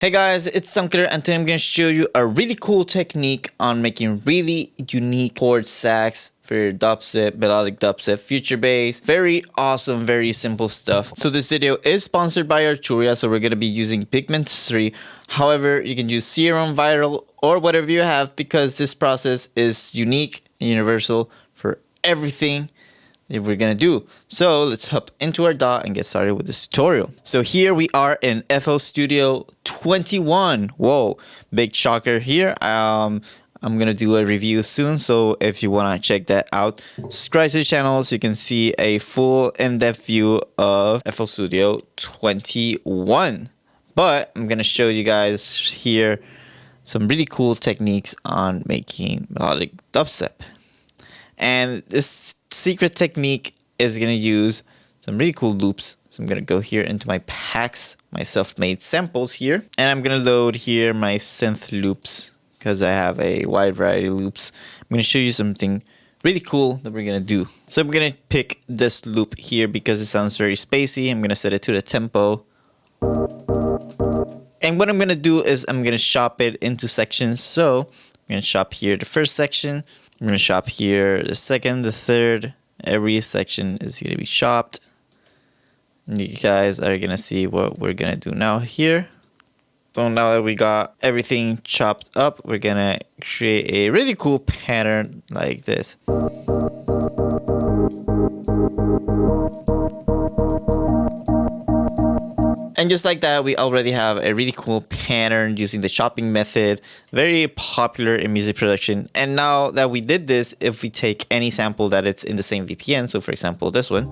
Hey guys, it's Samkar and today I'm going to show you a really cool technique on making really unique chord sax for your dubstep, melodic dubstep, future bass. Very awesome, very simple stuff. So this video is sponsored by Arturia, so we're going to be using Pigments 3. However, you can use Serum, Viral, or whatever you have because this process is unique and universal for everything that we're gonna do. So let's hop into our DAW and get started with this tutorial. So here we are in FL Studio 21. Whoa, big shocker here. I'm gonna do a review soon, so if you wanna check that out, subscribe to the channel so you can see a full in-depth view of FL Studio 21. But I'm gonna show you guys here some really cool techniques on making melodic dubstep. And this secret technique is going to use some really cool loops. So I'm going to go here into my packs, my self-made samples here. And I'm going to load here my synth loops because I have a wide variety of loops. I'm going to show you something really cool that we're going to do. So I'm going to pick this loop here because it sounds very spacey. I'm going to set it to the tempo. And what I'm going to do is I'm going to chop it into sections. So I'm going to chop here the first section. I'm going to chop here the second, the third. Every section is going to be chopped. And you guys are going to see what we're going to do now here. So now that we got everything chopped up, we're going to create a really cool pattern like this. And just like that, we already have a really cool pattern using the chopping method, very popular in music production. And now that we did this, if we take any sample that it's in the same VPN, so for example, this one,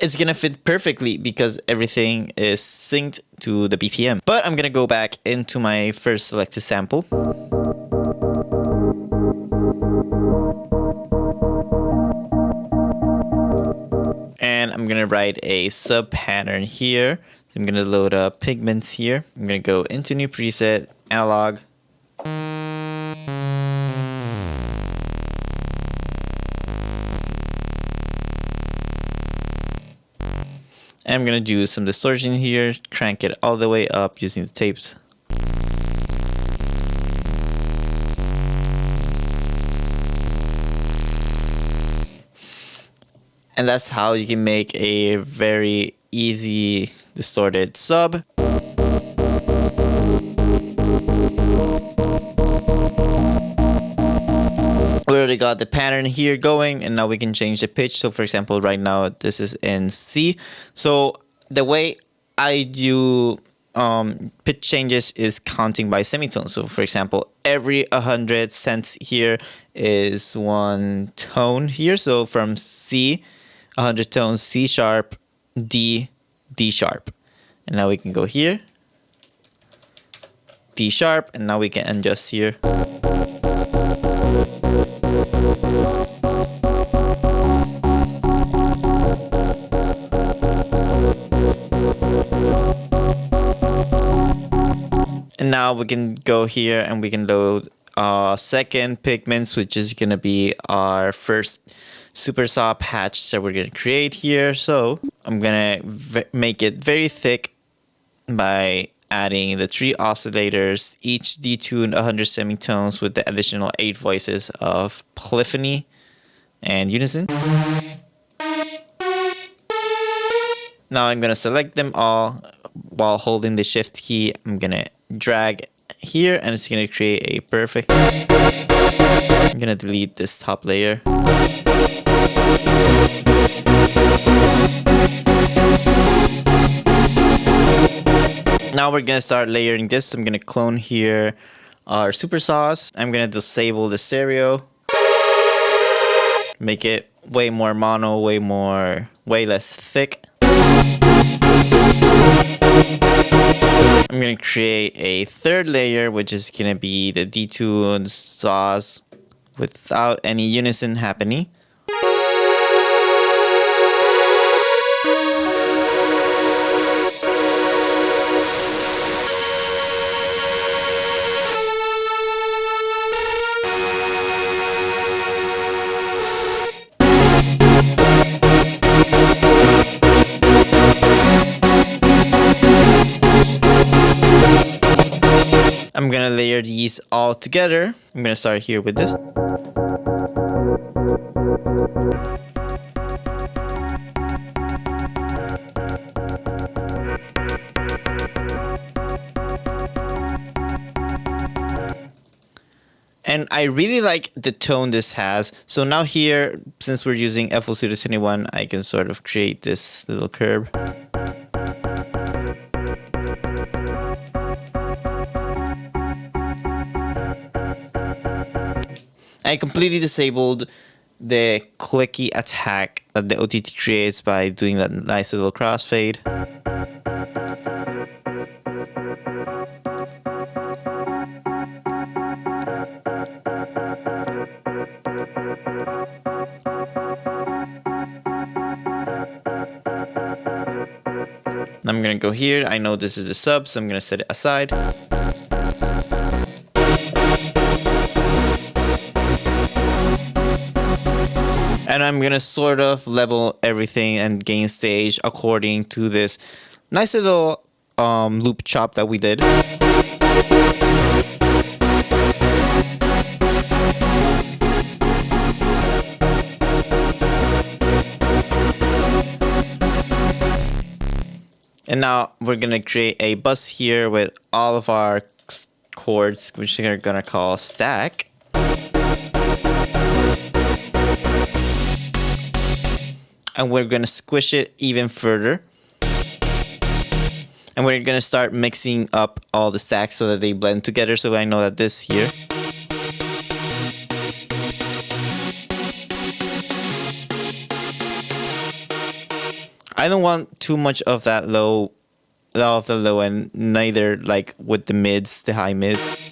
it's gonna fit perfectly because everything is synced to the BPM. But I'm gonna go back into my first selected sample. And I'm gonna write a sub pattern here. So I'm gonna load up Pigments here. I'm gonna go into new preset, analog. And I'm gonna do some distortion here, crank it all the way up using the tapes. And that's how you can make a very easy distorted sub. We already got the pattern here going, and now we can change the pitch. So for example, right now this is in C. So the way I do pitch changes is counting by semitones. So for example, every 100 cents here is one tone here. So from C, 100 tones, C sharp, D, D sharp. And now we can go here, D sharp, and now we can adjust here. And now we can go here and we can load second Pigments, which is going to be our first super saw patch that we're going to create here. So I'm going to make it very thick by adding the 3 oscillators, each detuned 100 semitones with the additional 8 voices of polyphony and unison. Now I'm going to select them all while holding the shift key. I'm going to drag here and it's going to create a perfect. I'm going to delete this top layer. Now we're going to start layering this. I'm going to clone here our super saws. I'm going to disable the stereo. Make it way more mono, way less thick. I'm going to create a third layer, which is going to be the detuned saws without any unison happening. I'm gonna layer these all together. I'm gonna start here with this. And I really like the tone this has. So now here, since we're using FL Studio 21, I can sort of create this little curve. I completely disabled the clicky attack that the OTT creates by doing that nice little crossfade. I'm gonna go here. I know this is the sub, so I'm gonna set it aside. And I'm gonna sort of level everything and gain stage according to this nice little loop chop that we did. And now we're gonna create a bus here with all of our chords, which we're gonna call stack. And we're gonna squish it even further. And we're gonna start mixing up all the stacks so that they blend together. So I know that this here. I don't want too much of that low end, neither like with the mids, the high mids.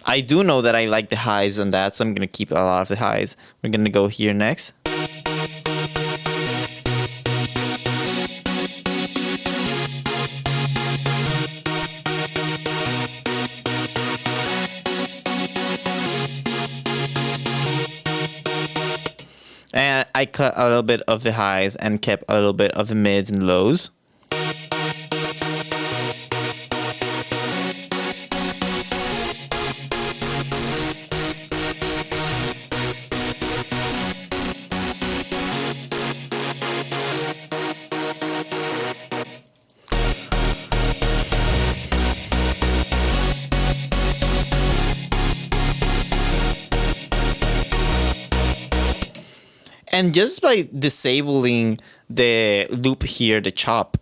I do know that I like the highs on that, so I'm gonna keep a lot of the highs. We're gonna go here next. And I cut a little bit of the highs and kept a little bit of the mids and lows. And just by disabling the loop here, the chop,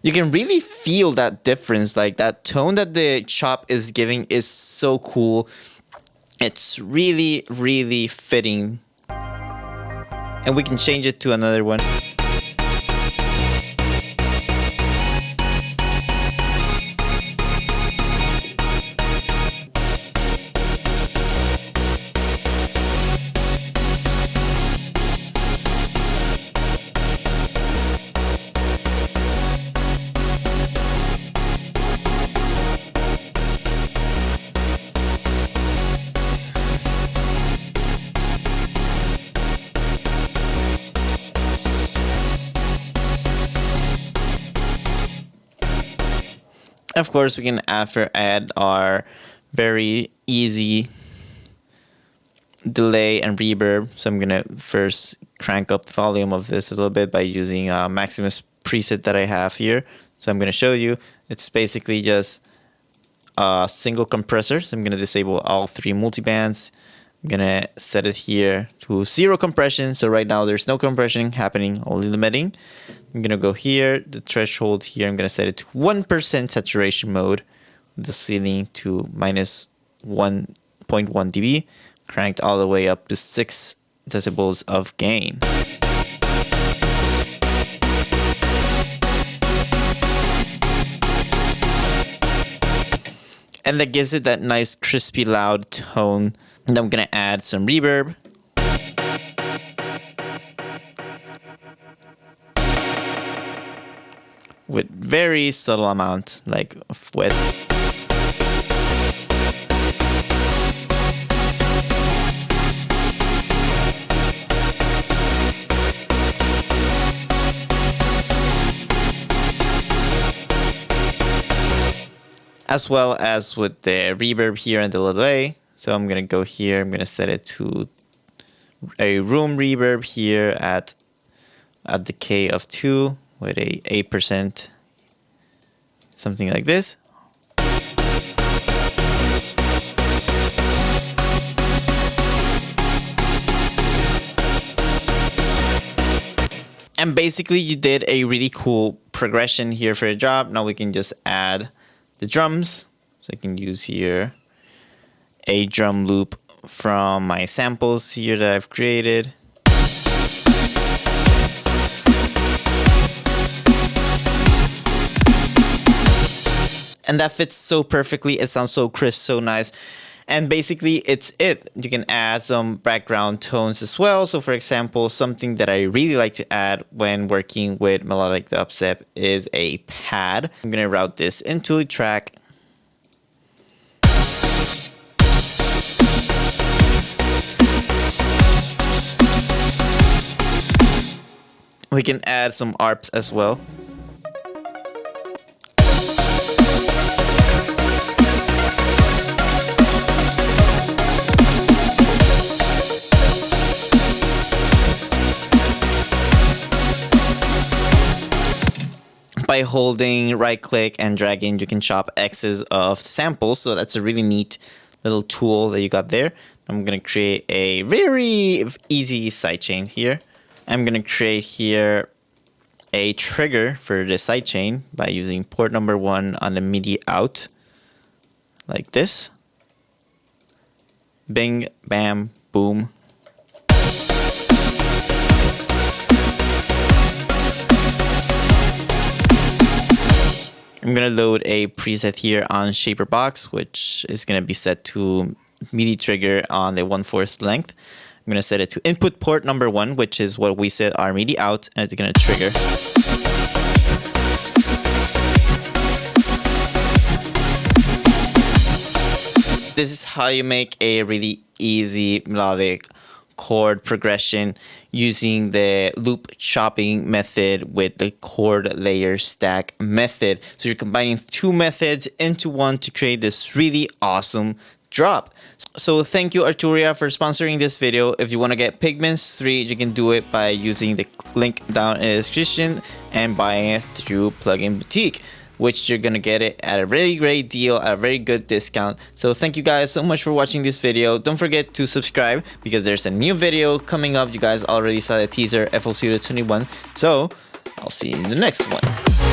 you can really feel that difference. Like that tone that the chop is giving is so cool. It's really, really fitting. And we can change it to another one. Of course, we can add our very easy delay and reverb. So I'm gonna first crank up the volume of this a little bit by using a Maximus preset that I have here. So I'm gonna show you. It's basically just a single compressor. So I'm gonna disable all three multibands. I'm gonna set it here to 0 compression. So right now there's no compression happening, only limiting. I'm gonna go here, the threshold here, I'm gonna set it to 1% saturation mode, the ceiling to minus 1.1 dB, cranked all the way up to 6 decibels of gain. And that gives it that nice crispy loud tone. And I'm gonna add some reverb. With very subtle amount, like of width. as well as with the reverb here and the delay. So I'm gonna go here, I'm gonna set it to a room reverb here at a decay of 2 with a 8%, something like this. And basically you did a really cool progression here for a drop. Now we can just add the drums. So I can use here a drum loop from my samples here that I've created. And that fits so perfectly. It sounds so crisp, so nice. And basically it's it. You can add some background tones as well. So for example, something that I really like to add when working with melodic dubstep is a pad. I'm gonna route this into a track. We can add some arps as well. By holding right click and dragging, you can chop X's of samples. So that's a really neat little tool that you got there. I'm gonna create a very easy sidechain here. I'm gonna create here a trigger for the sidechain by using port number 1 on the MIDI out, like this. Bing, bam, boom. I'm gonna load a preset here on Shaper Box, which is gonna be set to MIDI trigger on the 1/4 length. I'm gonna set it to input port number 1, which is what we set our MIDI out, and it's gonna trigger. This is how you make a really easy melodic chord progression using the loop chopping method with the chord layer stack method. So you're combining 2 methods into one to create this really awesome drop. So thank you Arturia for sponsoring this video. If you want to get Pigments 3, you can do it by using the link down in the description and buying it through Plugin Boutique, which you're gonna get it at a very great deal, at a very good discount. So thank you guys so much for watching this video. Don't forget to subscribe because there's a new video coming up. You guys already saw the teaser, FL Studio 21. So I'll see you in the next one.